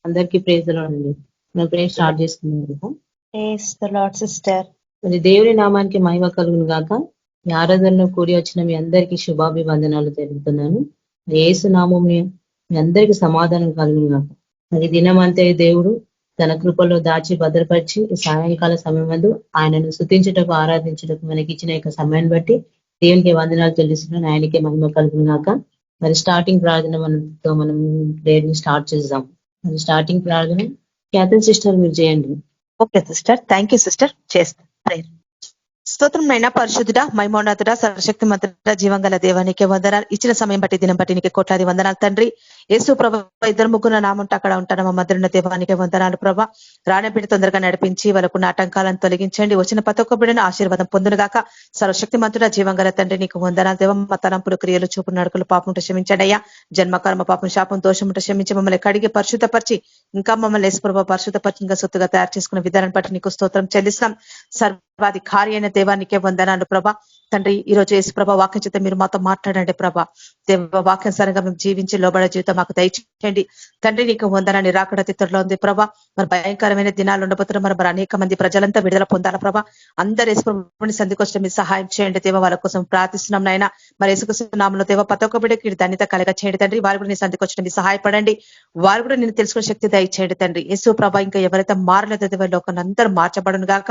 అందరికీ ప్రేజ్ అండి. మనం ప్రేజ్ స్టార్ట్ చేసుకున్నాం కదా. Praise the lord sister. మరి దేవుని నామానికి మహిమ కలుగును గాక. ఈ ఆరాధనలో కూడి వచ్చిన మీ అందరికీ శుభాభివందనాలు తెలుపుతున్నాను. యేసు నామం మీ అందరికీ సమాధానం కలుగును గాక. మరి దినం అంతే దేవుడు తన కృపలో దాచి భద్రపరిచి ఈ సాయంకాల సమయం ముందు ఆయనను స్తుతించుటకు ఆరాధించుటకు మనకి ఇచ్చిన యొక్క సమయాన్ని బట్టి దేవునికి వందనాలు తెలుస్తున్నాను. ఆయనకే మహిమ కలుగును గాక. మరి స్టార్టింగ్ ప్రార్థన మనతో మనం ప్రేయర్ ని స్టార్ట్ చేద్దాం. మరి స్టార్టింగ్ ప్రార్థన క్యాథరిన్ సిస్టర్ మీరు చేయండి. Okay sister, thank you sister. చేస్తా ప్రేయర్. స్తోత్రం నైనా పరిశుద్ధుడ, మహిమోన్నతుడ, సర్వశక్తి మంత్రుడ, జీవంగల దేవానికి వందనాలు. ఇచ్చిన సమయం బట్టి దినం బట్టి నీకు కోట్లాది వందనాలు తండ్రి. యేసు ప్రభ ఇద్దరు ముగ్గురు నామంటే అక్కడ ఉంటాను. మా మధ్యన దేవానికి వందనాలు ప్రభ. రాణబిడ్డ తొందరగా నడిపించి వాళ్ళకున్న ఆటంకాలను తొలగించండి. వచ్చిన ప్రతి ఒక్క బిడ్డను ఆశీర్వాదం పొందునుగాక. సర్వశక్తి మంత్రుడ, జీవంగల తండ్రి నీకు వందనాలు దేవ. మా తలంపులు క్రియలు చూపు నడుకలు పాపం ఉంటే క్షమించండి అయ్యా. జన్మకర్మ పాపం శాపం దోషం ఉంటే క్షమించి మమ్మల్ని కడిగి పరిశుద్ధపరిచి ఇంకా మమ్మల్ని యేసు ప్రభ పరిశుద్ధపరిచి ఇంకా సొత్తుగా తయారు చేసుకున్న విధానం బట్టి నీకు స్తోత్రం చెల్లిస్తాం. సర్వాధికారి అయిన దేవానికే వందనాలు ప్రభ. తండ్రి ఈ రోజు యేసు ప్రభ వాక్యం చేత మీరు మాతో మాట్లాడండి ప్రభ. దేవ వాక్యానుసారంగా మేము జీవించి లోబడే జీవితం మాకు దయచేయండి తండ్రి. నీకు వందనాన్ని రాకడ తిత్తుల్లో ఉంది ప్రభ. మరి భయంకరమైన దినాలు ఉండబోతున్నారు. మరి అనేక మంది ప్రజలంతా విడుదల పొందాల ప్రభ. అందరు యేసు ప్రభుని సంధికొచ్చిన మీరు సహాయం చేయండి దేవ. వాళ్ళ కోసం ప్రార్థిస్తున్నాం నాయన. మరి యేసుక్రీస్తు నామములో దేవ ప్రతి ఒక్క బిడ్డకి ధన్యత కలగ చేయండి తండ్రి. వారు కూడా నీ సంధికొచ్చిన మీరు సహాయపడండి. వారు కూడా నేను తెలుసుకునే శక్తి దయచేయండి తండ్రి. యేసు ప్రభ ఇంకా ఎవరైతే మారలేదో దేవ లోకాన్ని అందరూ మార్చబడును గాక.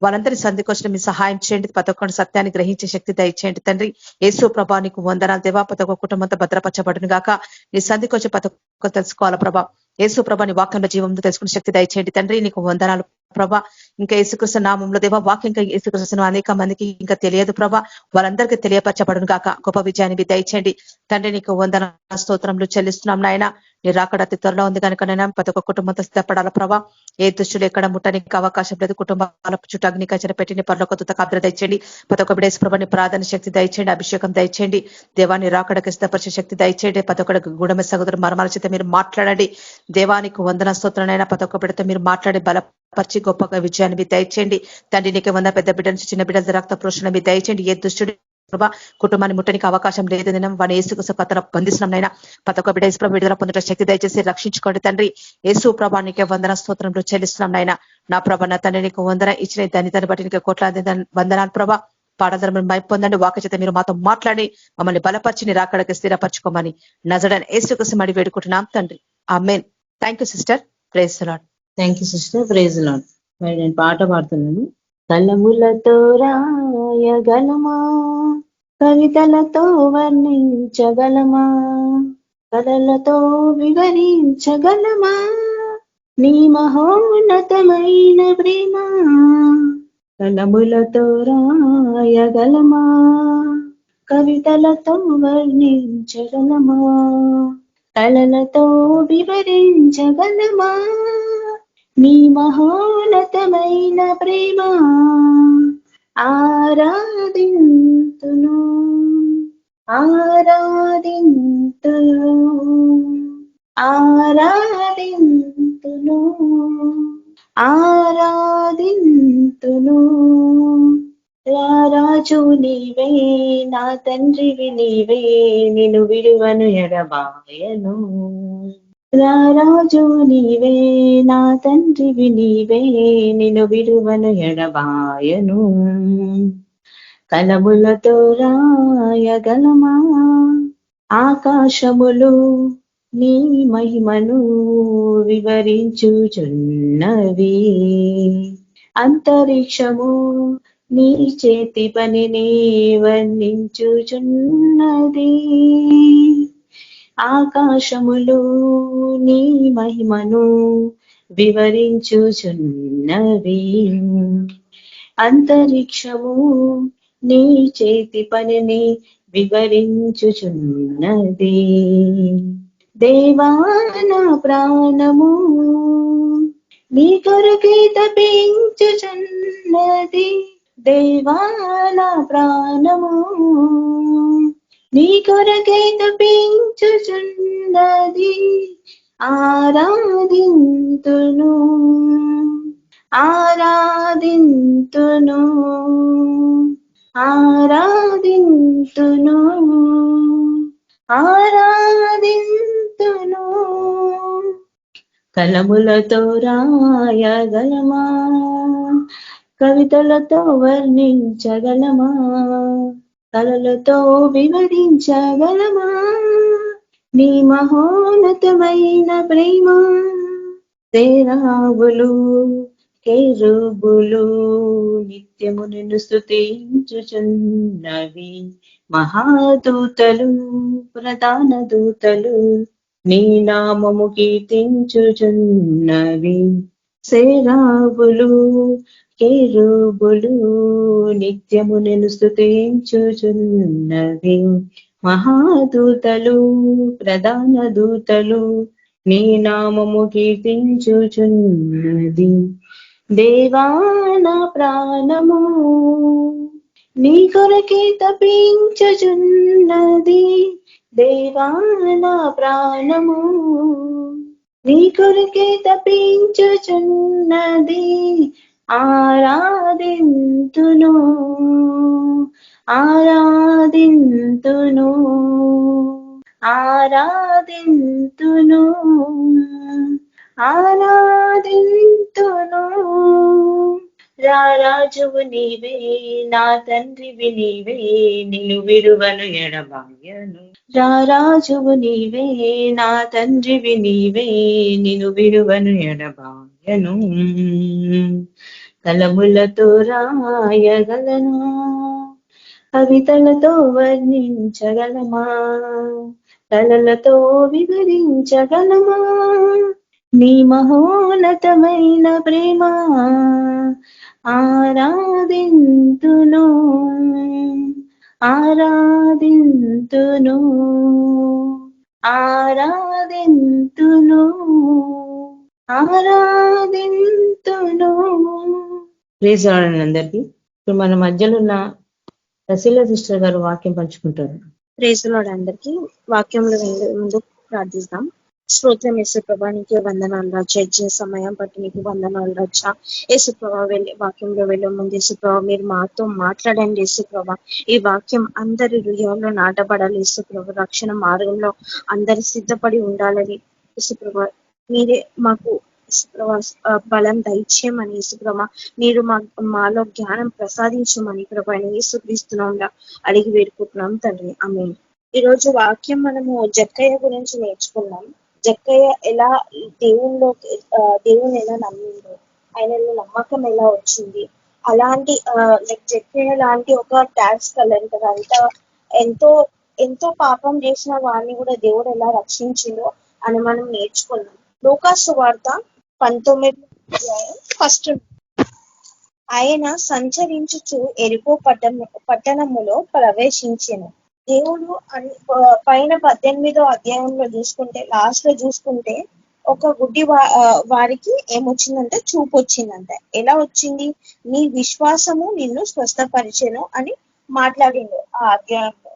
వాళ్ళందరి సంధికొచ్చిన మీరు సహాయం చేయండి. ప్రతి ఒక్కరి సత్యాన్ని గ్రహించే శక్తి దయచేయండి తండ్రి. యేసు ప్రభా నీకు వందనాలు దేవా. ప్రతి ఒక్క కుటుంబంతో భద్రపరచబడును గాక. నీ సంధికొచ్చి ప్రతి ఒక్క తెలుసుకోవాలా ప్రభా. యేసు ప్రభా నీ వాక్యంలో జీవంతో తెలుసుకునే శక్తి దయచేయండి తండ్రి. నీకు వందనాలు ప్రభా. ఇంకా యేసుక్రీస్తు నామంలో దేవా వాక్యం ఇంకా యేసుక్రీస్తును అనేక మందికి ఇంకా తెలియదు ప్రభా. వాళ్ళందరికీ తెలియపరచబడును గాక. గొప్ప విజయాన్ని దయచేయండి తండ్రి. నీకు వందన స్తోత్రములు చెల్లిస్తున్నాం నాయన. నీ రాకడ అతి త్వరలో ఉంది కనుక నైనా ప్రతి ఒక్క కుటుంబంతో సిద్ధపడాల ప్రభా. ఏ దుష్టులు ఎక్కడ ముట్టడానికి అవకాశం లేదు. కుటుంబాల చుట్టూ అగ్నికచన పెట్టిన పర్లోక తుత కాబ్ర దయచేయండి. ప్రతి ఒక్క బిడేసు ప్రభాని ప్రార్థన శక్తి దయచేయండి. అభిషేకం దయచేయండి దేవాన్ని రాకడకి సిద్ధపరిచే శక్తి దయచేయండి. ప్రతి ఒక్కటి గుడమ సహోదరు మర్మాల చేత మీరు మాట్లాడండి. దేవానికి వందన స్తోత్రనైనా ప్రతి ఒక్క బిడ్డతో మీరు మాట్లాడి బలపరిచి గొప్పగా విజయాన్ని మీరు దయచేయండి తండ్రి. నీకు వంద పెద్ద బిడ్డ నుంచి చిన్న బిడ్డల రక్త ప్రోషణ మీరు దయచేయండి. ఏ దుష్టుడు ప్రభా కుటుంబాన్ని ముట్టనికి అవకాశం లేదు. నేను వాని యేసు కథన బంధిస్తున్నాం నైనా. ప్రతి ఒక్క బిడ్డ యేసు ప్రభ విడుదల పొందడం శక్తి దయచేసి రక్షించుకోండి తండ్రి. యేసు ప్రభా నీకే వందన స్తోత్రంలో చెల్లిస్తున్నాం నాయన. నా ప్రభ నా తండ్రి నీకు వందన ఇచ్చిన దాన్ని బట్టి నీకు కోట్లాది వందనాలు ప్రభా. పాడధర్మం మై పొందండి. వాక్య చేత మీరు మాతో మాట్లాడి మమ్మల్ని బలపరిచి నీ రాకడకి స్థిరపరచుకోమని నజడని యేసు కోసం అడి వేడుకుంటున్నాం తండ్రి. ఆమేన్. Thank you sister. Praise the lord. Thank you sister. Praise the lord. మరి నేను పాట పాడుతున్నాను. కలములతో రాయగలమా, కవితలతో వర్ణించగలమా, కథలతో వివరించగలమా నీ మహోన్నతమైన ప్రేమ. కలములతో రాయగలమా, కవితలతో వర్ణించగలమా, కళలతో వివరించగలమా నీ మహోన్నతమైన ప్రేమ. ఆరాధింతును ఆరాధింతును ఆరాధింతును ఆరాధింతును. రారాజు నీవే నా తండ్రివి నీవే, నిన్ను విడువను ఎడబాయను. రారాజు నీవే నా తండ్రివి నీవే, నిన్ను విడువను ఎడబాయను. కలములతో రాయగలమా, ఆకాశములు నీ మహిమను వివరించుచున్నవి, అంతరిక్షము నీ చేతి పనిని వర్ణించుచున్నది. ఆకాశములు నీ మహిమను వివరించుచున్నవి, అంతరిక్షము నీ చేతి పనిని వివరించుచున్నది. దేవా నా ప్రాణము నీ కొరకే తపించుచున్నది. దేవా నా ప్రాణము నీ కొరకే తపించుచున్నది. ఆరాధింతును ఆరాధింతును ఆరాధింతును ఆరాధింతును కలములతో రాయగలమా, కవితలతో వర్ణించగలమా, కలలతో వివరించగలమా నీ మహోన్నతమైన ప్రేమ. సేరావులు కెరూబులు నిత్యము నిన్ను స్తుతించుచున్నవి, మహాదూతలు ప్రధాన దూతలు నీ నామము కీర్తించుచున్నవి. సేరావులు కెరూబులు నిత్యము నిన్ను స్తుతించుచున్నవి, మహాదూతలు ప్రధాన దూతలు నీ నామము కీర్తించుచున్నది. దేవా నా ప్రాణము నీ కొరకే తపించుచున్నది, దేవా నా ప్రాణము నీ కొరకే తపించుచున్నది. ఆరాధింతును ఆరాధింతును ఆరాధింతును ఆరాధింతును. రారాజువు నీవే, నా తండ్రివి నీవే, నిన్ను విడువను ఎడబాయను. రారాజువు నీవే, నా తండ్రివి నీవే, నిన్ను విడువను ఎడబాయను. కలములతో రాయగలనా, కవితలతో వర్ణించగలమా, కలలతో వివరించగలమా నీ మహోన్నతమైన ప్రేమ. ఆరాధింతును ఆరాధింతును ఆరాధింతును ఆరాధింతును. ప్లీజ్ రాడండి అందరికీ. ఇప్పుడు మన మధ్యలో ఉన్న రసీల సిస్టర్ గారు వాక్యం పంచుకుంటారు. ప్రైజ్ లార్డ్ అందరికీ. వాక్యంలో వెళ్ళే ముందు ప్రార్థిస్తాం. స్తోత్రం యేసు ప్రభా, నీకే వందనాలు రాజా. ఇచ్చిన సమయం బట్టి నీకు వందనాలు రాజా. యేసు ప్రభా, వాక్యంలో వెళ్ళే ముందు యేసు ప్రభా మీరు మాతో మాట్లాడండి యేసు ప్రభా. ఈ వాక్యం అందరి హృదయంలో నాటబడాలి యేసు ప్రభా. రక్షణ మార్గంలో అందరు సిద్ధపడి ఉండాలని యేసు ప్రభా మీరే మాకు బలం దయచేయమని యేసు ప్రభా, మీరు మాలో జ్ఞానం ప్రసాదించమని ప్రభా యేసుక్రీస్తునామములో అడిగి వేడుకుంటున్నాం తండ్రి, ఆమేన్. ఈ రోజు వాక్యం మనము జక్కయ్య గురించి నేర్చుకున్నాం. జక్కయ్య ఎలా దేవుని ఎలా నమ్మిందో, ఆయనలో నమ్మకం ఎలా వచ్చింది. అలాంటి జక్కయ్య లాంటి ఒక ట్యాక్స్ కలెక్టర్ అంత ఎంతో ఎంతో పాపం చేసిన వారిని కూడా దేవుడు ఎలా రక్షించిందో అని మనం నేర్చుకున్నాం. లూకాసు సువార్త 19:1 ఆయన సంచరించుచు ఎరికో పట్టణములో ప్రవేశించెను. దేవుడు పైన 18వ అధ్యాయంలో చూసుకుంటే, లాస్ట్ లో చూసుకుంటే ఒక గుడ్డి వారికి ఏమొచ్చిందంటే చూపు వచ్చిందంట. ఎలా వచ్చింది? నీ విశ్వాసము నిన్ను స్వస్థపరిచెను అని మాట్లాడిండు ఆ అధ్యాయంలో.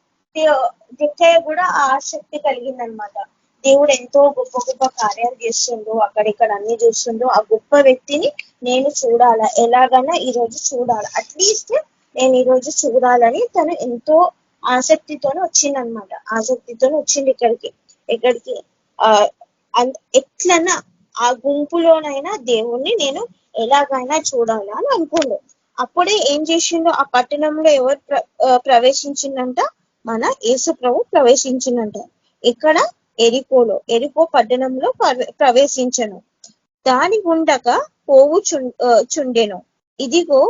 జక్కయ్య కూడా ఆ ఆసక్తి కలిగిందనమాట. దేవుడు ఎంతో గొప్ప గొప్ప కార్యాలు చేస్తుండో, అక్కడిక్కడ అన్ని చూస్తుండో, ఆ గొప్ప వ్యక్తిని నేను చూడాలా, ఎలాగైనా ఈ రోజు చూడాలి, అట్లీస్ట్ నేను ఈ రోజు చూడాలని తను ఎంతో ఆసక్తితోనే వచ్చిందనమాట. ఆసక్తితోనే వచ్చింది ఎక్కడికి ఎట్లన్నా ఆ గుంపులోనైనా దేవుణ్ణి నేను ఎలాగైనా చూడాలా అని అనుకోండు. అప్పుడే ఏం చేసిండో, ఆ పట్టణంలో ఎవరు ప్రవేశించిందంట? మన యేసు ప్రభు ప్రవేశించిందంట. ఇక్కడ ఎరికో పట్టణంలో ప్రవేశించను. దాని గుండగా చుండెను. ఇదిగో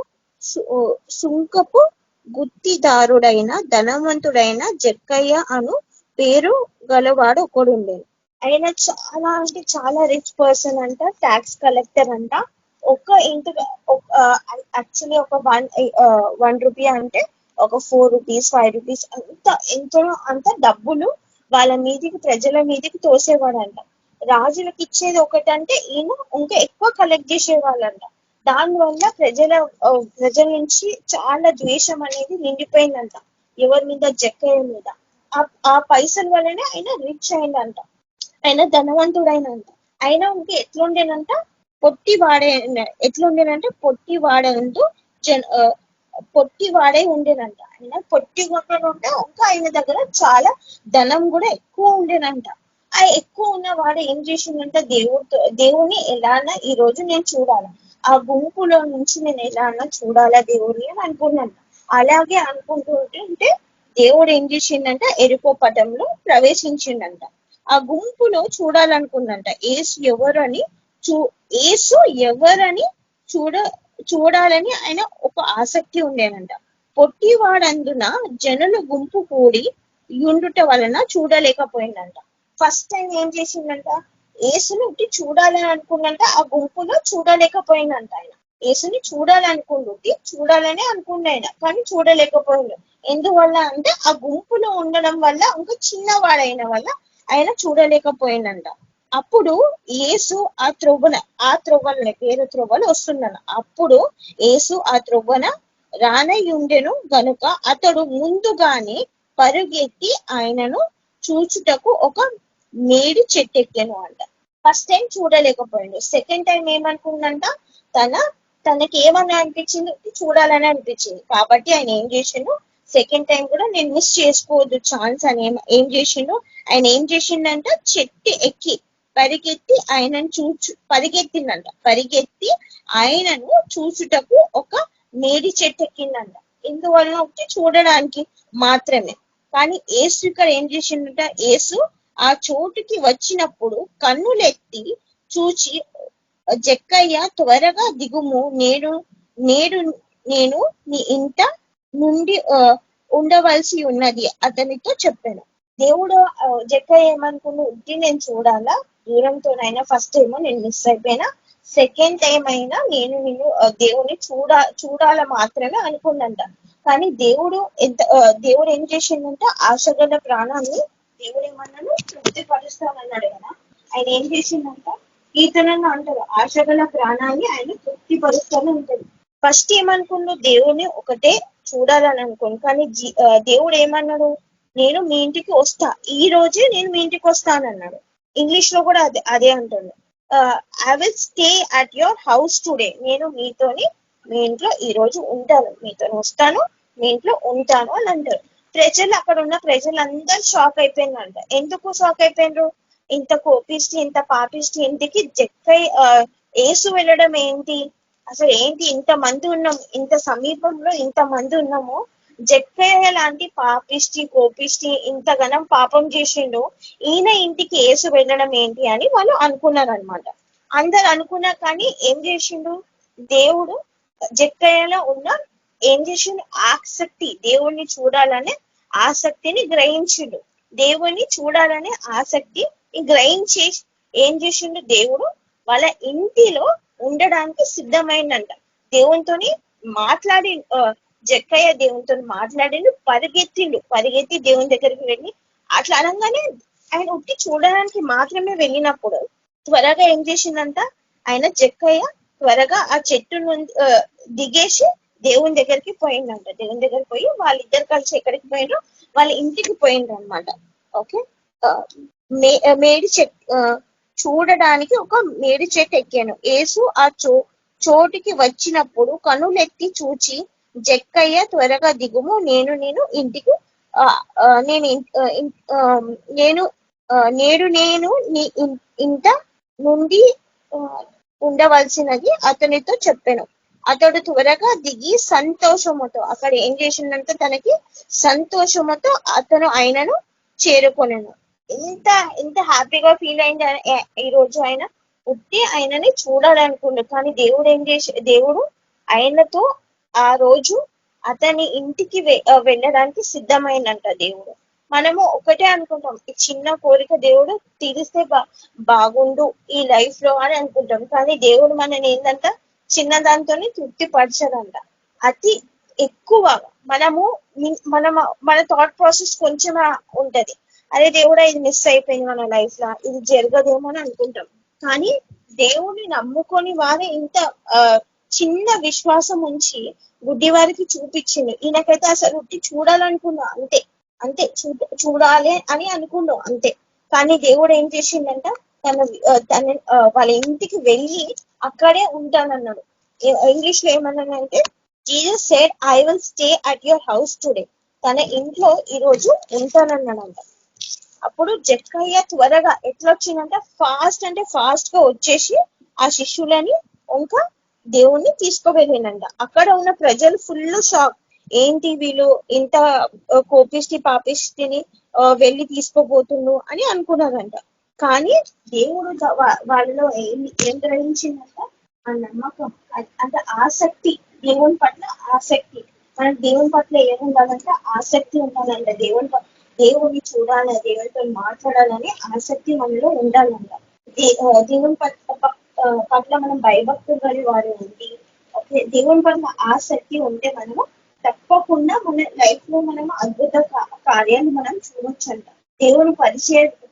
సుంకపు గుత్తిదారుడైన ధనవంతుడైన జక్కయ్య అను పేరు గలవాడు ఒకడుండేను. ఆయన చాలా అంటే చాలా రిచ్ పర్సన్ అంట, ట్యాక్స్ కలెక్టర్ అంట. ఒక ఇంటి యాక్చువల్లీ ఒక 1 రూపీ అంటే ఒక 4 రూపీస్ 5 రూపీస్ అంత డబ్బులు వాళ్ళ మీదికి, ప్రజల మీదికి తోసేవాడంట. రాజులకు ఇచ్చేది ఒకటంటే ఈయన ఇంకా ఎక్కువ కలెక్ట్ చేసేవాళ్ళంట. దానివల్ల ప్రజల నుంచి చాలా ద్వేషం అనేది నిండిపోయిందంట ఎవరి మీద? జక్కయ్య మీద. ఆ పైసల వల్లనే ఆయన రిచ్ అయిందంట, ఆయన ధనవంతుడైనంట. అయినా ఇంక ఎట్లుండేనంట? పొట్టి వాడే ఉండేనంట. ఆయన పొట్టి ఉంటే ఇంకా ఆయన దగ్గర చాలా ధనం కూడా ఎక్కువ ఉండేనంట. ఆ ఎక్కువ ఉన్న వాడు ఏం చేసిందంటే దేవుణ్ణి ఎలానా ఈ రోజు నేను చూడాలి, ఆ గుంపులో నుంచి నేను ఎలానా చూడాలా దేవుడిని అని అనుకున్నాను. అలాగే అనుకుంటూ ఉంటే దేవుడు ఏం చేసిండంట, ఎరుకో పటంలో ప్రవేశించిండంట. ఆ గుంపులో చూడాలనుకుందంట ఏసు ఎవరని ఏసు ఎవరని చూడాలని ఆయన ఒక ఆసక్తి ఉండేనంట. పొట్టివాడందున జనులు గుంపు కూడి ఉండుట వలన చూడలేకపోయిందంట. ఫస్ట్ టైం ఏం చేసిందంట, ఏసుని చూడాలని అనుకున్నంట, ఆ గుంపులో చూడలేకపోయిందంట. ఆయన ఏసుని చూడాలని అనుకుండు ఆయన, కానీ చూడలేకపోయిండు. ఎందువల్ల అంటే ఆ గుంపులో ఉండడం వల్ల, ఇంకా చిన్నవాడైన వల్ల ఆయన చూడలేకపోయిందంట. అప్పుడు యేసు ఆ త్రొవ్వలని పేరు త్రొవ్వలు వస్తున్నాను. అప్పుడు యేసు ఆ త్రొవ్వన రానయుండెను గనుక అతడు ముందుగానే పరుగెత్తి ఆయనను చూచుటకు ఒక మేడి చెట్టెక్కాను అంట. ఫస్ట్ టైం చూడలేకపోయిండు. సెకండ్ టైం ఏమనుకుందంట, తనకి ఏమని అనిపించింది, చూడాలని అనిపించింది. కాబట్టి ఆయన ఏం చేసిండు, సెకండ్ టైం కూడా నేను మిస్ చేసుకోవద్దు ఛాన్స్ అని ఏం చేసిండు, ఆయన ఏం చేసిండంట, చెట్టు ఎక్కి పరిగెత్తి పరిగెత్తి ఆయనను చూచుటకు ఒక మేడి చెట్టు ఎక్కిందంట. ఎందువల్ల ఒకటి చూడడానికి మాత్రమే. కానీ ఏసు ఇక్కడ ఏం చేసిండట, ఏసు ఆ చోటుకి వచ్చినప్పుడు కన్నులెత్తి చూచి, జక్కయ్య త్వరగా దిగుము, నేడు నేను నీ ఇంట నుండి ఉండవలసి ఉన్నది అతనితో చెప్పాను. దేవుడు జక్కయ్య ఏమనుకున్నా, ఉట్టి నేను చూడాలా దూరంతోనైనా, ఫస్ట్ ఏమో నేను మిస్ అయిపోయినా, సెకండ్ టైం అయినా నేను దేవుని చూడాల మాత్రమే అనుకుందంట. కానీ దేవుడు ఏం చేసిందంట, ఆశగల ప్రాణాన్ని దేవుడు ఏమన్నాడు, తృప్తిపరుస్తానన్నాడు కదా. ఆయన ఏం చేసిందంట, కీర్తనలో అంటారు, ఆశగల ప్రాణాన్ని ఆయన తృప్తిపరుస్తాను ఉంటుంది. ఫస్ట్ ఏమనుకుండు, దేవుని ఒకటే చూడాలని అనుకోండి. కానీ దేవుడు ఏమన్నాడు, నేను మీ ఇంటికి వస్తా, ఈ రోజే నేను మీ ఇంటికి వస్తానన్నాడు. ఇంగ్లీష్ లో కూడా అదే అంటాడు, I will stay at your house today. నేను మీ ఇంట్లో ఈ రోజు ఉంటాను, మీతో వస్తాను, మీ ఇంట్లో ఉంటాను అని అంటారు. అక్కడ ఉన్న ప్రజలందరూ షాక్ అయిపోయిందంట. ఎందుకు షాక్ అయిపోయినారు, ఇంత కోపిష్టి, ఇంత పాపిష్టి ఇంటికి ఏసు వెళ్ళడం ఏంటి, అసలు ఏంటి, ఇంతమంది ఉన్నాము, ఇంత సమీపంలో ఇంతమంది ఉన్నాము, జక్కయ్య లాంటి పాపిష్టి కోపిష్టి ఇంతగానం పాపం చేసిండు, ఈయన ఇంటికి ఏసు వెళ్ళడం ఏంటి అని వాళ్ళు అనుకున్నారు అనమాట. అందరు అనుకున్నారు. కానీ ఏం చేసిండు దేవుడు, జక్కయ్యలో ఉన్న ఏం చేసిండు, ఆసక్తి, దేవుణ్ణి చూడాలనే ఆసక్తిని గ్రహించిండు. దేవుణ్ణి చూడాలనే ఆసక్తి గ్రహించి ఏం చేసిండు, దేవుడు వాళ్ళ ఇంటిలో ఉండడానికి సిద్ధమైందంట. దేవునితోని జక్కయ్య దేవునితో మాట్లాడిండు, పరిగెత్తి దేవుని దగ్గరికి వెళ్ళి, అట్లా అనగానే ఆయన ఉట్టి చూడడానికి మాత్రమే వెళ్ళినప్పుడు త్వరగా ఏం చేసిందంట, ఆయన జక్కయ్య త్వరగా ఆ చెట్టు నుండి దిగేసి దేవుని దగ్గరికి పోయిందంట. దేవుని దగ్గరికి పోయి వాళ్ళిద్దరు కలిసి ఎక్కడికి పోయిండ్రు, వాళ్ళ ఇంటికి పోయిండ్రు అనమాట. ఓకే, మేడి చెట్టు చూడడానికి ఒక మేడి చెట్టు ఎక్కాను. ఏసు ఆ చోటికి వచ్చినప్పుడు కనులెత్తి చూచి, జక్కయ్య త్వరగా దిగుము, నేడు నేను నీ ఇంట నుండి ఉండవలసినది అతనితో చెప్పాను. అతడు త్వరగా దిగి సంతోషముతో, అక్కడ ఏం చేసిందంటే తనకి సంతోషముతో అతను ఆయనను చేరుకొనెను. ఎంత హ్యాపీగా ఫీల్ అయింది ఈ రోజు. ఆయన ఉట్టి ఆయనని చూడాలనుకుండు. కానీ దేవుడు ఆయనతో ఆ రోజు అతని ఇంటికి వెళ్ళడానికి సిద్ధమైందంట. దేవుడు మనము ఒకటే అనుకుంటాం, ఈ చిన్న కోరిక దేవుడు తీరిస్తే బాగుండు ఈ లైఫ్ లో అని అనుకుంటాం. కానీ దేవుడు మనని ఏంటంట, చిన్న దాంతోనే తృప్తి పరచదంట. అతి ఎక్కువ మన థాట్ ప్రాసెస్ కొంచెం ఉంటది, అరే దేవుడా ఇది మిస్ అయిపోయింది మన లైఫ్ లో, ఇది జరగదేమో అని అనుకుంటాం. కానీ దేవుడిని నమ్ముకొని వారే ఇంత చిన్న విశ్వాసం ఉంచి గుడ్డి వారికి చూపించింది. ఈయనకైతే అసలు చూడాలనుకున్నా, అంతే చూడాలి అని అనుకున్నాం అంతే. కానీ దేవుడు ఏం చేసిండంట, తన వాళ్ళ ఇంటికి వెళ్ళి అక్కడే ఉంటానన్నాడు. ఇంగ్లీష్ లో ఏమన్నానంటే, Jesus said I will stay at your house today. తన ఇంట్లో ఈ రోజు ఉంటానన్నాడంట. అప్పుడు జక్కయ్య త్వరగా ఎట్లా వచ్చిందంటే ఫాస్ట్ గా వచ్చేసి ఆ శిష్యులని ఇంకా దేవుణ్ణి తీసుకువెళ్ళిందంట. అక్కడ ఉన్న ప్రజలు ఫుల్ షాక్, ఏంటి వీళ్ళు ఇంత కోపిష్టి పాపిష్టిని వెళ్ళి తీసుకోబోతుండు అని అనుకున్నారంట. కానీ దేవుడు వాళ్ళలో ఏం గ్రహించిందంట, ఆ నమ్మకం, అంటే ఆసక్తి, దేవుని పట్ల ఆసక్తి. మనకు దేవుని పట్ల ఏముండాలంటే ఆసక్తి ఉండాలంట. దేవుని చూడాలి, దేవునితో మాట్లాడాలని ఆసక్తి మనలో ఉండాలంట. దేవుని పట్ల మనం భయభక్తులు కలిగి వారు ఉండి దేవుని పట్ల ఆసక్తి ఉంటే మనము తప్పకుండా మన లైఫ్ లో మనం అద్భుత కార్యాలు మనం చూడొచ్చంట. దేవుని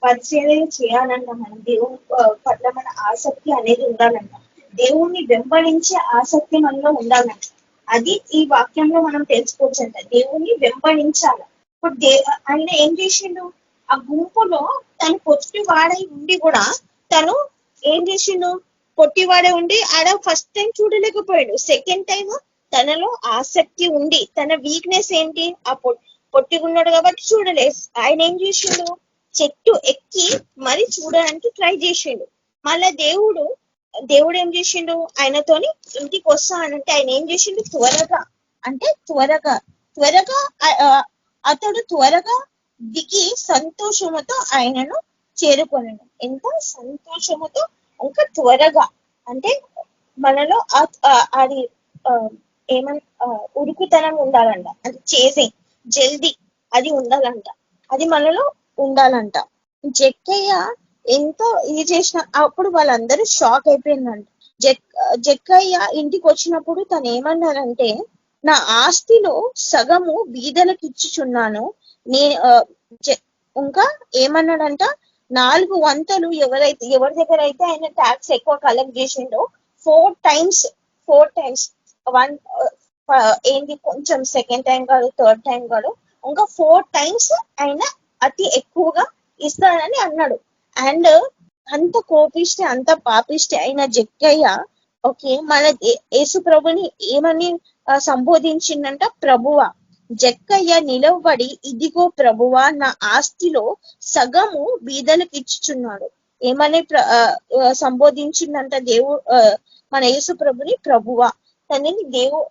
పరిచయం చేయాలంట. మనం దేవుని పట్ల మన ఆసక్తి అనేది ఉండాలంట. దేవుణ్ణి వెంబడించే ఆసక్తి మనలో ఉండాలంట. అది ఈ వాక్యంలో మనం తెలుసుకోవచ్చంట. దేవుణ్ణి వెంబడించాల. ఇప్పుడు ఆయన ఏం చేసిండు, ఆ గుంపులో తను పొట్టివాడై ఉండి కూడా తను ఏం చేసిండు, పొట్టివాడే ఉండి ఆడ ఫస్ట్ టైం చూడలేకపోయాడు. సెకండ్ టైం తనలో ఆసక్తి ఉండి, తన వీక్నెస్ ఏంటి, ఆ పొట్టిగున్నాడు కాబట్టి చూడలేదు. ఆయన ఏం చేసిండు, చెట్టు ఎక్కి మరి చూడడానికి ట్రై చేసిండు. మళ్ళా దేవుడు ఏం చేసిండు, ఆయనతోని ఇంటికి వస్తానంటే ఆయన ఏం చేసిండు, త్వరగా అతడు త్వరగా దిగి సంతోషముతో ఆయనను చేరుకొనను. ఎంత సంతోషముతో, ఇంకా త్వరగా అంటే మనలో అది ఉరుకుతనం ఉండాలంట. అది చేసింగ్ జల్దీ అది ఉండాలంట. అది మనలో ఉండాలంట. జక్కయ్య ఎంతో ఇది చేసిన అప్పుడు వాళ్ళందరూ షాక్ అయిపోయిందంట. జక్కయ్య ఇంటికి వచ్చినప్పుడు తను ఏమన్నారంటే, నా ఆస్తిలో సగము బీదలకు ఇచ్చుచున్నాను. ఇంకా ఏమన్నాడంట, 4 వంతులు ఎవరి దగ్గర అయితే ఆయన ట్యాక్స్ ఎక్కువ కలెక్ట్ చేసిండో 4 టైమ్స్ ఏంటి, కొంచెం సెకండ్ టైం కాదు, థర్డ్ టైం కాదు, ఇంకా 4 టైమ్స్ ఆయన అతి ఎక్కువగా ఇస్తానని అన్నాడు. అండ్ అంత కోపిష్టి, అంత పాపిష్టి అయిన జక్కయ్య మన యేసు ప్రభుని ఏమని సంబోధించిందంట, ప్రభువా. జక్కయ్య నిలవబడి, ఇదిగో ప్రభువా, నా ఆస్తిలో సగము బీదలకు ఇచ్చుచున్నాడు. ఏమని సంబోధించిందంట మన యేసు ప్రభుని ప్రభువా. తనని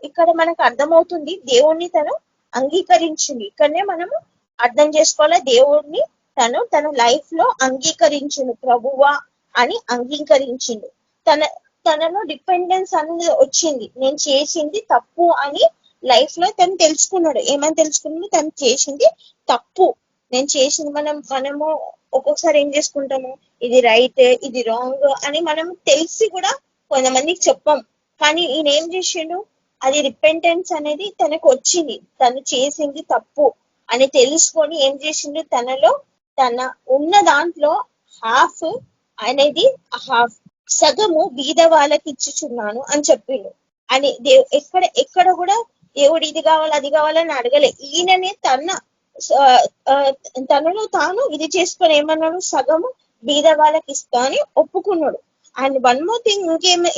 ఇక్కడ మనకు అర్థమవుతుంది, దేవుణ్ణి తను అంగీకరించింది. ఇక్కడనే మనము అర్థం చేసుకోవాలి, దేవుణ్ణి తన లైఫ్ లో అంగీకరించిండు, ప్రభువా అని అంగీకరించిండు. తనలో డిపెండెన్స్ అనేది వచ్చింది. నేను చేసింది తప్పు అని లైఫ్ లో తను తెలుసుకున్నాడు. ఏమని తెలుసుకున్నాడు, తను చేసింది తప్పు, నేను చేసింది. మనము ఒక్కొక్కసారి ఏం చేసుకుంటాము, ఇది రైట్, ఇది రాంగ్ అని మనం తెలిసి కూడా కొంతమందికి చెప్పాం. కానీ ఈయన ఏం చేసిండు, అది రిపెంటెన్స్ అనేది తనకు వచ్చింది. తను చేసింది తప్పు అని తెలుసుకొని ఏం చేసిండు, తనలో తన ఉన్న దాంట్లో హాఫ్ అనేది సగము బీద వాళ్ళకి ఇచ్చుచున్నాను అని చెప్పిండు. అని ఎక్కడ కూడా దేవుడు ఇది కావాలి అది కావాలని అడగలే. ఈయననే తనలో తాను ఇది చేసుకొని ఏమన్నాడు, సగము బీద వాళ్ళకి ఇస్తా అని ఒప్పుకున్నాడు. అండ్ 1 మోర్ థింగ్,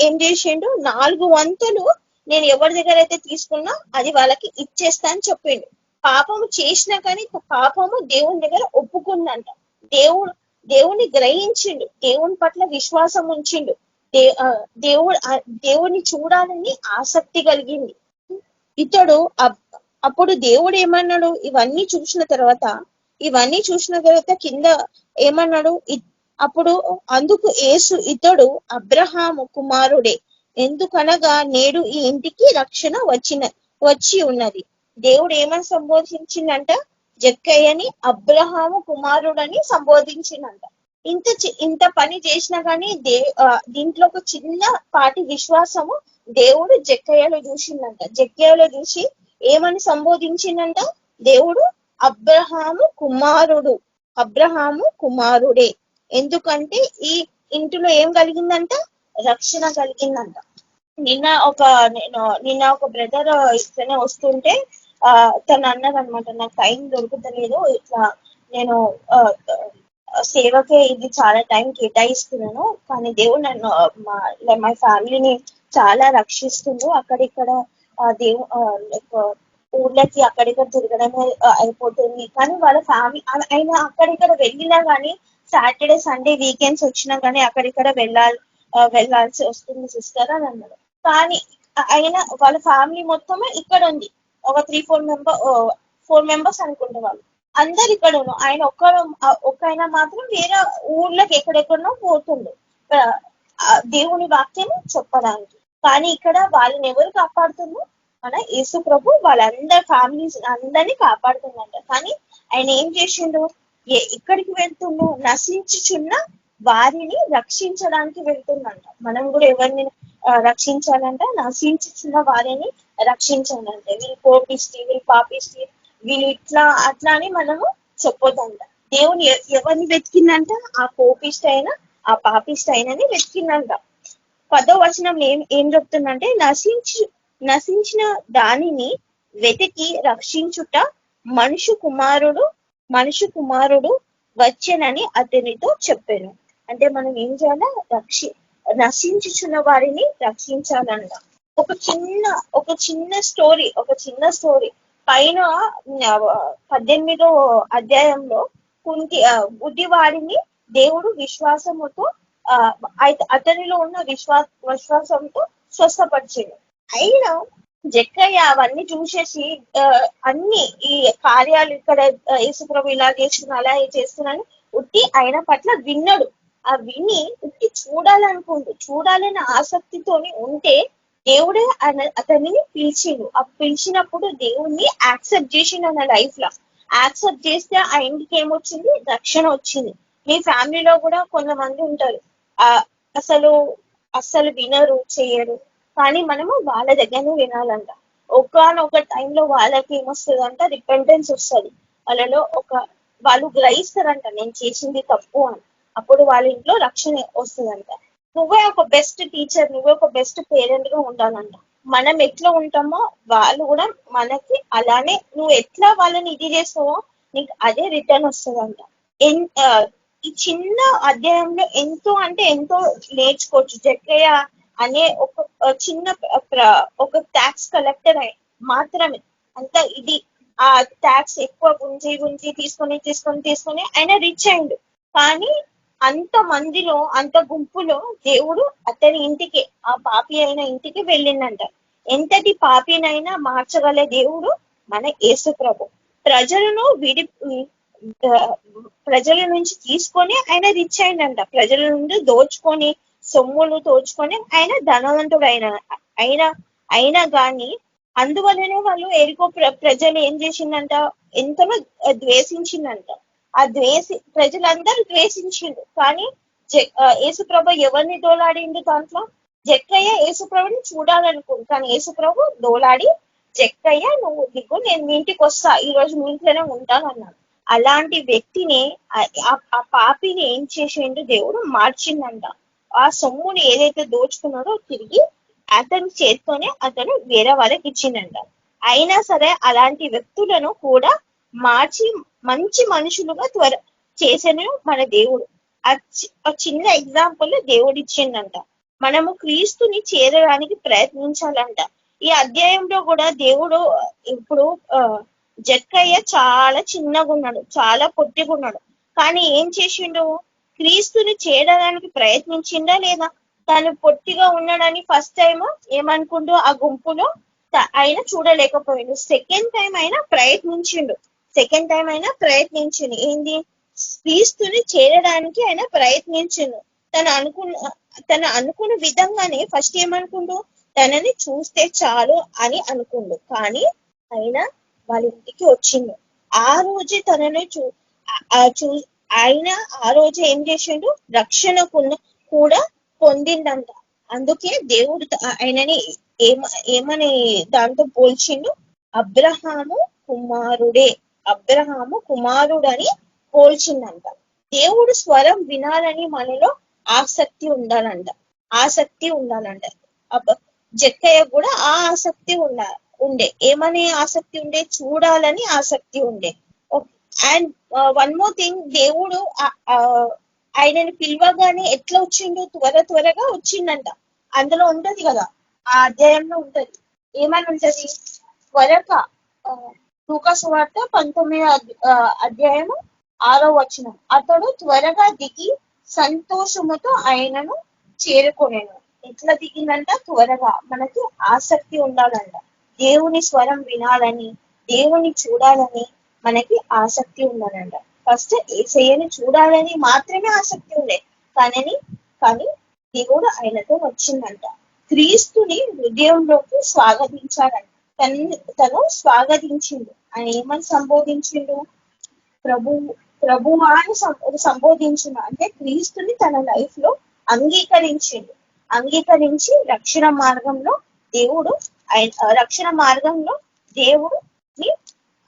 ఏం చేసిండు, 4 వంతులు నేను ఎవరి దగ్గర అయితే తీసుకున్నా అది వాళ్ళకి ఇచ్చేస్తా అని చెప్పిండు. పాపము చేసినా కానీ పాపము దేవుని దగ్గర ఒప్పుకుందంట. దేవుని గ్రహించిండు, దేవుని పట్ల విశ్వాసం ఉంచిండు, దేవుని చూడాలని ఆసక్తి కలిగింది ఇతడు. అప్పుడు దేవుడు ఏమన్నాడు, ఇవన్నీ చూసిన తర్వాత కింద ఏమన్నాడు, అప్పుడు అందుకు యేసు, ఇతడు అబ్రహాము కుమారుడే, ఎందుకనగా నేడు ఈ ఇంటికి రక్షణ వచ్చి ఉన్నది. దేవుడు ఏమని సంబోధించిందంట, జక్కయ్యని అబ్రహాము కుమారుడని సంబోధించిందంట. ఇంత పని చేసినా కానీ దీంట్లో ఒక చిన్న పాటి విశ్వాసము దేవుడు జక్కయ్యలో చూసిందంట. జక్కయ్యలో చూసి ఏమని సంబోధించిందంట, దేవుడు అబ్రహాము కుమారుడే, ఎందుకంటే ఈ ఇంటిలో ఏం కలిగిందంట, రక్షణ కలిగిందంట. నిన్న ఒక బ్రదర్ ఇట్లనే వస్తుంటే తను అన్నదనమాట, నాకు టైం దొరుకుతలేదు, ఇట్లా నేను సేవకే ఇది చాలా టైం కేటాయిస్తున్నాను, కానీ దేవుడు నన్ను మా ఫ్యామిలీని చాలా రక్షిస్తుండు. అక్కడిక్కడ ఊర్లకి అక్కడిక్కడ తిరగడమే అయిపోతుంది. కానీ వాళ్ళ ఫ్యామిలీ ఆయన అక్కడిక్కడ వెళ్ళినా కానీ సాటర్డే సండే వీకెండ్స్ వచ్చినా కానీ అక్కడిక్కడ వెళ్ళాల్సి వస్తుంది సిస్టర్ అని అన్నాడు. కానీ ఆయన వాళ్ళ ఫ్యామిలీ మొత్తమే ఇక్కడ ఉంది. ఒక 4 మెంబర్స్ అనుకుంటే వాళ్ళు అందరు ఇక్కడ ఉన్నారు. ఆయన ఒక్కైనా మాత్రం వేరే ఊర్లోకి ఎక్కడెక్కడనో పోతుండు దేవుని వాక్యం చెప్పడానికి. కానీ ఇక్కడ వాళ్ళని ఎవరు కాపాడుతుండ్రు? మన యేసు ప్రభు వాళ్ళందరి ఫ్యామిలీస్ అందరినీ కాపాడుతుందంట. కానీ ఆయన ఏం చేసిండు? ఎక్కడికి వెళ్తుండు? నశించుచున్న వారిని రక్షించడానికి వెళ్తుందంట. మనం కూడా ఎవరిని రక్షించాలంట? నశించుచున్న వారిని రక్షించాలంటే. వీళ్ళు కోపిష్టి, వీళ్ళు పాపిష్టి, వీళ్ళు ఇట్లా అట్లా అని మనము చెప్పొద్దంట. దేవుని ఎవరిని వెతికిందంట? ఆ కోపిష్టి అయినా ఆ పాపిష్టి అయినని వెతికిందంట. 10వ వచనం ఏం చెప్తుందంటే, నశించిన దానిని వెతికి రక్షించుట మనుషు కుమారుడు వచ్చెనని అతనితో చెప్పాను. అంటే మనం ఏం చేయాలా? నశించుచున్న వారిని రక్షించాలంట. ఒక చిన్న స్టోరీ పైన 18వ అధ్యాయంలో గుడ్డి వారిని దేవుడు విశ్వాసముతో అతనిలో ఉన్న విశ్వాసంతో స్వస్థపరిచాడు. అయినా జక్కయ్య అవన్నీ చూసేసి అన్ని ఈ కార్యాలు ఇక్కడ యేసుప్రభు ఇలా చేస్తున్నా అలా చేస్తున్నాను ఉట్టి ఆయన పట్ల విన్నాడు. ఆ విని ఉట్టి చూడాలనే ఆసక్తితోని ఉంటే దేవుడే అతనిని పిలిచిండు. ఆ పిలిచినప్పుడు దేవుణ్ణి యాక్సెప్ట్ చేసిండు అన్న లైఫ్ లో. యాక్సెప్ట్ చేస్తే ఆ ఇంటికి ఏమొచ్చింది? రక్షణ వచ్చింది. మీ ఫ్యామిలీలో కూడా కొంతమంది ఉంటారు అసలు వినరు, చేయరు. కానీ మనము వాళ్ళ దగ్గరనే వినాలంట. ఒకనొక టైంలో వాళ్ళకి ఏమొస్తుందంట? రిపెంటెన్స్ వస్తుంది. వాళ్ళు గ్రహిస్తారంట నేను చేసింది తప్పు అని. అప్పుడు వాళ్ళ ఇంట్లో రక్షణ వస్తుందంట. నువ్వే ఒక బెస్ట్ టీచర్, నువ్వే ఒక బెస్ట్ పేరెంట్ గా ఉండాలంట. మనం ఎట్లా ఉంటామో వాళ్ళు కూడా మనకి అలానే, నువ్వు ఎట్లా వాళ్ళని ఇది చేస్తావో నీకు అదే రిటర్న్ వస్తుందంట. ఈ చిన్న అధ్యాయంలో ఎంతో నేర్చుకోవచ్చు. జక్కయ్య అనే ఒక ట్యాక్స్ కలెక్టర్ మాత్రమే అంత ఇది ఆ ట్యాక్స్ ఎక్కువ గుంజి తీసుకొని ఆయన రిచ్ అయిండు. కానీ అంత మందిలో, అంత గుంపులో దేవుడు అతని ఇంటికి, ఆ పాపి అయిన ఇంటికి వెళ్ళిందంట. ఎంతటి పాపినైనా మార్చగల దేవుడు మన యేసు ప్రభు. ప్రజల నుంచి తీసుకొని ఆయన రిచ్ అయిందంట. ప్రజల నుండి దోచుకొని, సొమ్ములు దోచుకొని ఆయన ధనవంతుడు అయినా గాని అందువల్లనే వాళ్ళు ఎరుకో ప్రజలు ఏం చేసిందంట? ఎంతనో ద్వేషించిందంట. ప్రజలందరూ ద్వేషించిండు. కానీ యేసుప్రభు ఎవరిని దోలాడిండు? దాంట్లో జక్కయ్య యేసుప్రభుని చూడాలనుకుంది. కానీ యేసుప్రభు దోలాడి, జక్కయ్య నువ్వు దిగు, నేను మీ ఇంటికి వస్తా, ఈ రోజు మీ ఇంట్లోనే ఉంటాను అన్నాడు. అలాంటి వ్యక్తిని, ఆ పాపిని ఏం చేసిండు? దేవుడు మార్చిందంట. ఆ సొమ్ముని ఏదైతే దోచుకున్నాడో తిరిగి అతని చేత్తోనే అతను వేరే వాళ్ళకి ఇచ్చిందంట. అయినా సరే అలాంటి వ్యక్తులను కూడా మార్చి మంచి మనుషులుగా చేసను మన దేవుడు. ఆ చిన్న ఎగ్జాంపుల్ దేవుడు ఇచ్చిందంట. మనము క్రీస్తుని చేరడానికి ప్రయత్నించాలంట. ఈ అధ్యాయంలో కూడా దేవుడు ఇప్పుడు జక్కయ్య చాలా చిన్నగా ఉన్నాడు, చాలా పొట్టిగా ఉన్నాడు. కానీ ఏం చేసిండు? క్రీస్తుని చేరడానికి ప్రయత్నించిండా లేదా? తను పొట్టిగా ఉన్నాడని ఫస్ట్ టైం ఏమనుకుంటూ ఆ గుంపులో ఆయన చూడలేకపోయిండు. సెకండ్ టైం అయినా ప్రయత్నించిండు. ఏంది? క్రీస్తుని చేరడానికి ఆయన ప్రయత్నించిండు. తను అనుకున్న విధంగానే ఫస్ట్ ఏమనుకుంటూ తనని చూస్తే చాలు అని అనుకుండు. కానీ ఆయన వాళ్ళ ఇంటికి వచ్చిండు. ఆ రోజే తనని ఆయన ఆ రోజు ఏం చేసిండు? రక్షణ కూడా పొందిండంట. అందుకే దేవుడు ఆయనని ఏమని దాంతో పోల్చిండు? అబ్రహాము కుమారుడని పోల్చిందంట. దేవుడు స్వరం వినాలని మనలో ఆసక్తి ఉండాలంట. జక్కయ్య కూడా ఆ ఆసక్తి ఉండే. ఏమని ఆసక్తి ఉండే? చూడాలని ఆసక్తి ఉండే. అండ్ వన్ మోర్ థింగ్, దేవుడు ఆయనని పిలవగానే ఎట్లా వచ్చిండు? త్వరగా వచ్చిండంట. అందులో ఉంటది కదా, ఆ అధ్యాయంలో ఉంటది. ఏమని ఉంటది? లూకా సువార్త 19వ అధ్యాయము 6వ వచనం. అతడు త్వరగా దిగి సంతోషముతో ఆయనను చేరుకొనెను. ఎట్లా దిగిందంట? త్వరగా. మనకి ఆసక్తి ఉండాలంట. దేవుని స్వరం వినాలని, దేవుని చూడాలని మనకి ఆసక్తి ఉండాలంట. ఫస్ట్ యేసయ్యని చూడాలని మాత్రమే ఆసక్తి ఉండే, కానీ దేవుడు ఆయనతో వచ్చిందంట. క్రీస్తుని హృదయంలోకి స్వాగతించాడంట. తను స్వాగతించిండు. ఆయన ఏమని సంబోధించిండు? ప్రభువా అని సంబోధించిండు. అంటే క్రీస్తుని తన లైఫ్ లో అంగీకరించి రక్షణ మార్గంలో దేవుడుని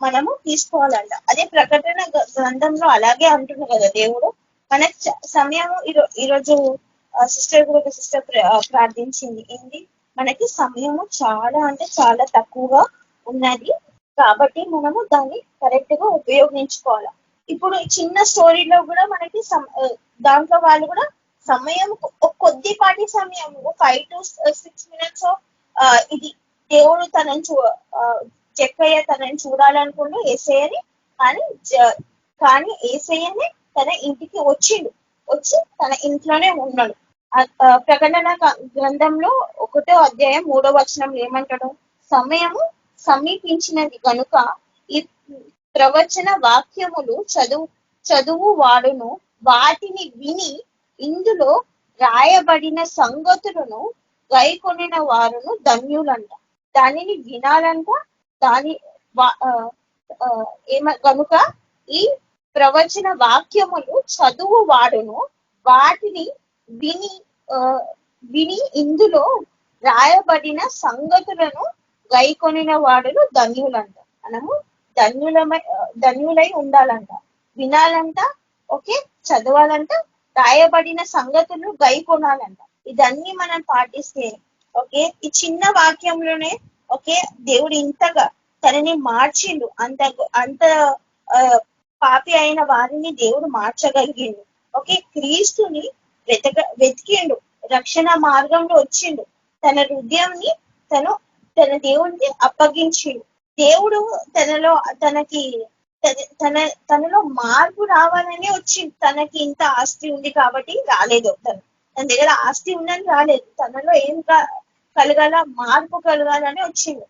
మనము తీసుకోవాలంట. అదే ప్రకటన గ్రంథంలో అలాగే అంటున్నాడు కదా దేవుడు. మనకి సమయము ఈరోజు సిస్టర్ ప్రార్థించింది ఏంటి? మనకి సమయము చాలా అంటే చాలా తక్కువగా ఉన్నది కాబట్టి మనము దాన్ని కరెక్ట్ గా ఉపయోగించుకోవాలి. ఇప్పుడు చిన్న స్టోరీలో కూడా మనకి దాంట్లో వాళ్ళు కూడా సమయం కొద్దిపాటి సమయం 5 to 6 minutes ఇది దేవుడు జక్కయ్య తనని చూడాలనుకుంటూ యేసయ్యని కానీ యేసయ్యనే తన ఇంటికి వచ్చి తన ఇంట్లోనే ఉన్నాడు. ప్రకటన గ్రంథంలో 1వ అధ్యాయం 3వ వచనంలో ఏమంటాడు? సమయము సమీపించినది కనుక ఈ ప్రవచన వాక్యములు చదువు వాడును వాటిని విని ఇందులో రాయబడిన సంగతులను గైకొనిన వారును ధన్యులంట. దానిని వినాలంట. కనుక ఈ ప్రవచన వాక్యములు చదువు వాడును వాటిని విని ఇందులో రాయబడిన సంగతులను గైకొనిన వాడును ధన్యులంట. మనము ధన్యులై ఉండాలంట. వినాలంట, ఓకే, చదవాలంట, రాయబడిన సంగతులు గైకొనాలంట. ఇదన్నీ మనం పాటిస్తే, ఓకే, ఈ చిన్న వాక్యంలోనే ఓకే దేవుడు ఇంతగా తనని మార్చిండు. అంత పాపి అయిన వారిని దేవుడు మార్చగలిగిండు. ఓకే, క్రీస్తుని వెతికిండు, రక్షణ మార్గంలో వచ్చిండు, తన హృదయంని తన దేవునికి అప్పగించిండు. దేవుడు తనలో మార్పు రావాలని వచ్చింది. తనకి ఇంత ఆస్తి ఉంది కాబట్టి రాలేదు. తన దగ్గర ఆస్తి ఉందని రాలేదు. తనలో ఏం కలగాల? మార్పు కలగాలని వచ్చిండు.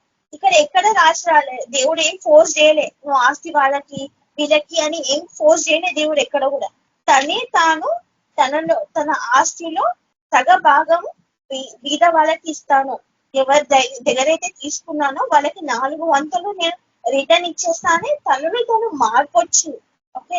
ఎక్కడ రాసి రాలేదు. దేవుడు ఏం ఫోర్స్ చేయలే, నువ్వు ఆస్తి వాళ్ళకి వీళ్ళకి అని ఏం ఫోర్స్ చేయలే దేవుడు ఎక్కడ కూడా. తన ఆస్తిలో సగ భాగం బీద వాళ్ళకి ఇస్తాను, ఎవరి దగ్గరైతే తీసుకున్నానో వాళ్ళకి 4 వంతులు నేను రిటర్న్ ఇచ్చేస్తానే తను మార్పు వచ్చింది. ఓకే,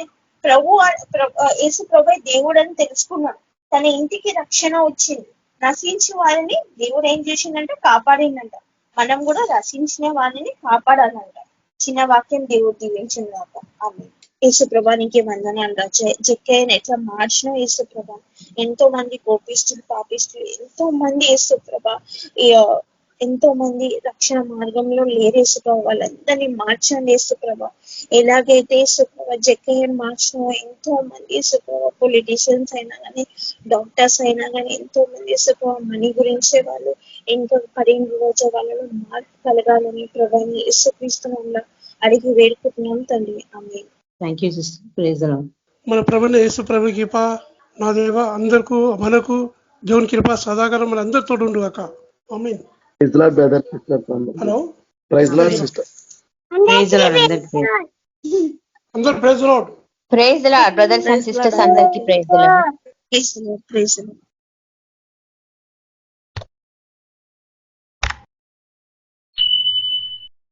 యేసు ప్రభు దేవుడు అని తెలుసుకున్నాడు. తన ఇంటికి రక్షణ వచ్చింది. నశించిన వారిని దేవుడు ఏం చేసిందంటే కాపాడిందంట. మనం కూడా రక్షించిన వారిని కాపాడాలంట. చిన్న వాక్యం దేవుడు దీవించిందాక. ఆమేన్. యేసు ప్రభా నీకే వందనాలు రా. జక్కయ్యను ఎట్లా మార్చిన యేసు ప్రభా, ఎంతో మంది కోపిస్తులు పాపిస్తులు ఎంతో మంది యేసు ప్రభా ఎంతో మంది రక్షణ మార్గంలో లేరు యేసు ప్రభా, వాళ్ళందరినీ మార్చండి యేసు ప్రభా. ఎలాగైతే యేసు ప్రభా జక్కయ్యను మార్చిన ఎంతో మంది యేసు ప్రభా, పొలిటీషియన్స్ అయినా కానీ డాక్టర్స్ అయినా కానీ ఎంతో మంది యేసు ప్రభా మనీ గురించే వాళ్ళు ఇంకా కరీం రోజు వాళ్ళలో మార్పు కలగాలని ప్రభాని యేసుక్రీస్తు అడిగి వేడుకుంటున్నాం తండ్రి. ఆమేన్. Thank you sister. Praise the lord. మన ప్రభువైన యేసు ప్రభు కృప నా దేవ అందరికీ మనకు దేవుని కృప సదాకాలం మన అందరితో ఉండు గాక. ఆమేన్. Praise lord brother sister. Hello, praise lord sister. Praise the lord అందరికీ. అందరూ praise lord. Praise the lord brothers and sisters అందరికీ praise the lord. Praise the lord.